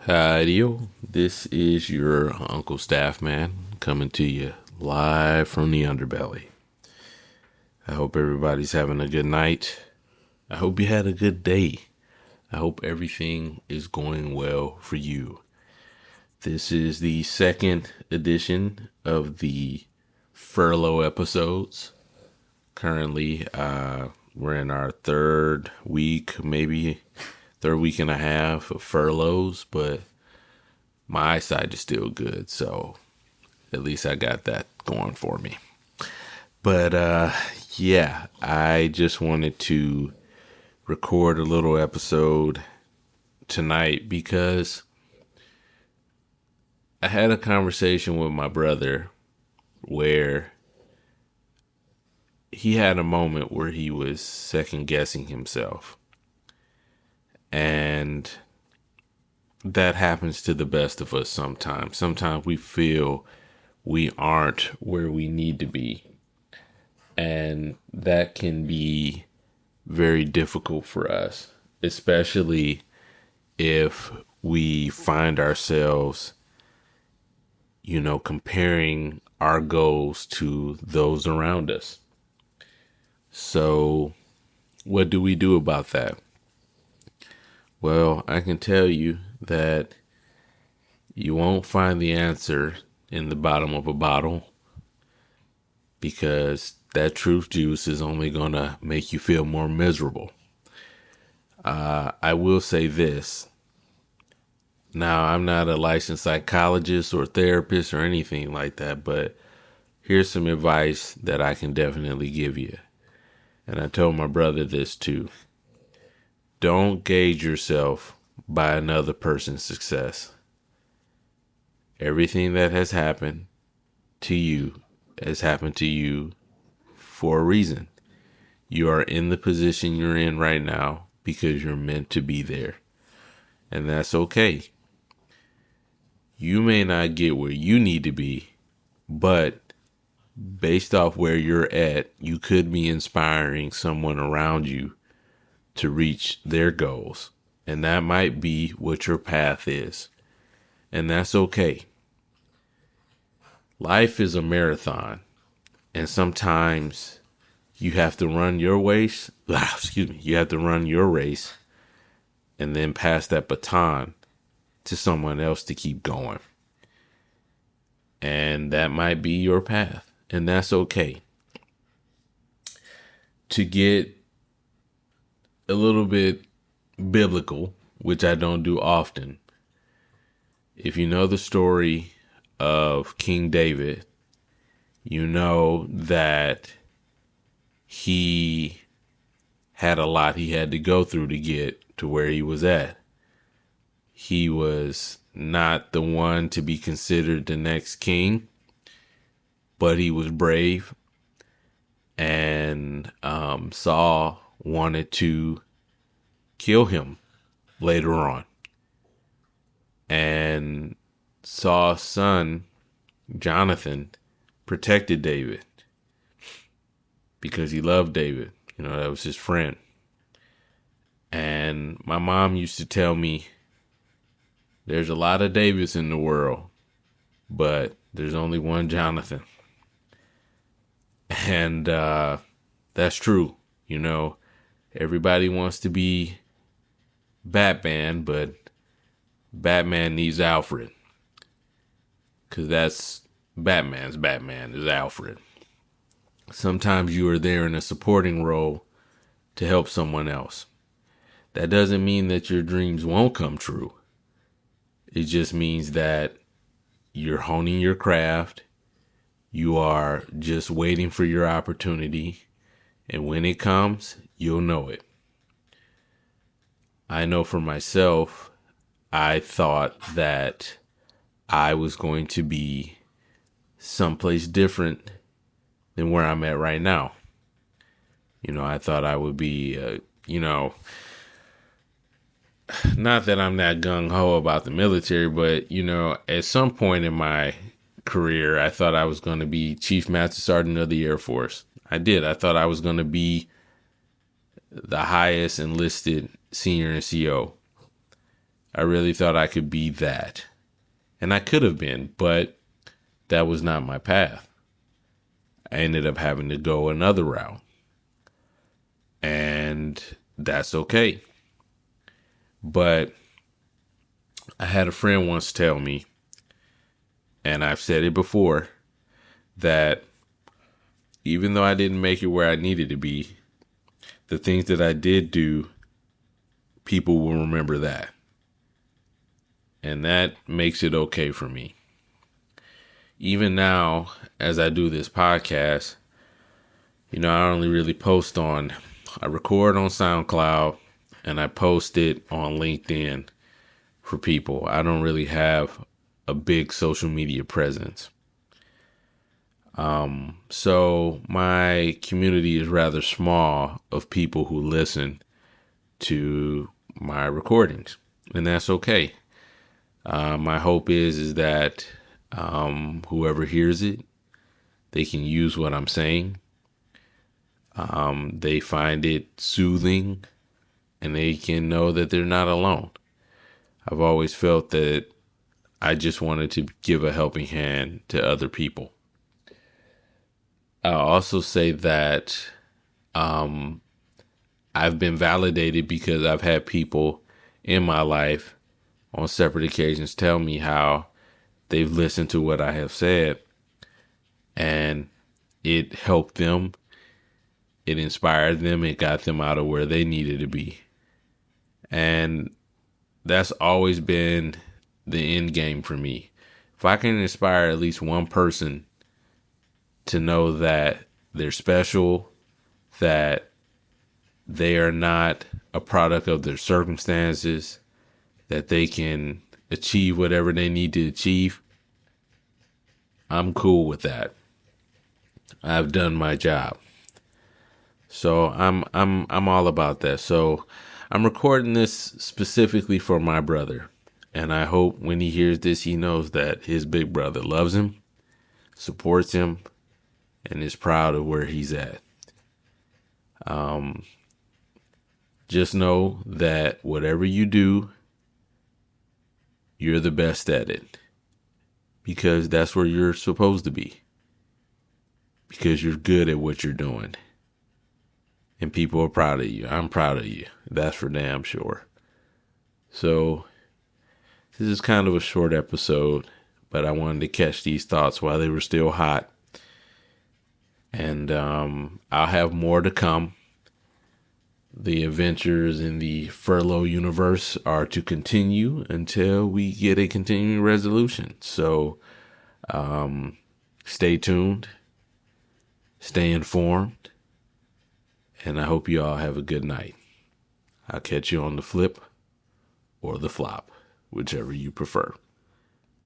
Hi, this is your Uncle Staffman coming to you live from the underbelly. I hope everybody's having a good night. I hope you had a good day. I hope everything is going well for you. This is the second edition of the furlough episodes. Currently, we're in our third week, maybe third week and a half of furloughs, but my eyesight is still good, so at least I got that going for me. But yeah, I just wanted to record a little episode tonight because I had a conversation with my brother where he had a moment where he was second guessing himself. And that happens to the best of us sometimes. Sometimes we feel we aren't where we need to be. And that can be very difficult for us, especially if we find ourselves, comparing our goals to those around us. So, what do we do about that? Well, I can tell you that you won't find the answer in the bottom of a bottle, because that truth juice is only going to make you feel more miserable. I will say this. Now, I'm not a licensed psychologist or therapist or anything like that, but here's some advice that I can definitely give you. And I told my brother this too. Don't gauge yourself by another person's success. Everything that has happened to you has happened to you for a reason. You are in the position you're in right now because you're meant to be there. And that's okay. You may not get where you need to be, but based off where you're at, you could be inspiring someone around you to reach their goals. And that might be what your path is. And that's okay. Life is a marathon. And sometimes you have to run your race. You have to run your race and then pass that baton to someone else to keep going. And that might be your path. And that's okay. To get a little bit biblical, which I don't do often, if you know the story of King David, you know that he had a lot he had to go through to get to where he was at. He was not the one to be considered the next king, but he was brave. And Saul wanted to kill him later on. And Saul's son, Jonathan, protected David because he loved David. That was his friend. And my mom used to tell me, there's a lot of Davids in the world, but there's only one Jonathan. And that's true. Everybody wants to be Batman, but Batman needs Alfred. Because that's Batman is Alfred. Sometimes you are there in a supporting role to help someone else. That doesn't mean that your dreams won't come true. It just means that you're honing your craft. You are just waiting for your opportunity. And when it comes, you'll know it. I know for myself, I thought that I was going to be someplace different than where I'm at right now. I thought I would be, not that I'm not gung-ho about the military, but, at some point in my career, I thought I was going to be Chief Master Sergeant of the Air Force. I did. I thought I was going to be the highest enlisted senior NCO. I really thought I could be that. And I could have been, but that was not my path. I ended up having to go another route. And that's okay. But I had a friend once tell me, and I've said it before, that even though I didn't make it where I needed to be, the things that I did do, people will remember that. And that makes it okay for me. Even now, as I do this podcast, I only really I record on SoundCloud and I post it on LinkedIn for people. I don't really have a big social media presence. So my community is rather small of people who listen to my recordings, and that's okay. My hope is that whoever hears it, they can use what I'm saying. They find it soothing, and they can know that they're not alone. I've always felt that I just wanted to give a helping hand to other people. I'll also say that I've been validated because I've had people in my life on separate occasions tell me how they've listened to what I have said and it helped them. It inspired them. It got them out of where they needed to be. And that's always been the end game for me. If I can inspire at least one person to know that they're special, that they are not a product of their circumstances, that they can achieve whatever they need to achieve, I'm cool with that. I've done my job. So I'm all about that. So I'm recording this specifically for my brother. And I hope when he hears this, he knows that his big brother loves him, supports him, and is proud of where he's at. Just know that whatever you do, you're the best at it. Because that's where you're supposed to be. Because you're good at what you're doing. And people are proud of you. I'm proud of you. That's for damn sure. So, this is kind of a short episode, but I wanted to catch these thoughts while they were still hot. And I'll have more to come. The adventures in the furlough universe are to continue until we get a continuing resolution. So, stay tuned. Stay informed. And I hope you all have a good night. I'll catch you on the flip or the flop, whichever you prefer.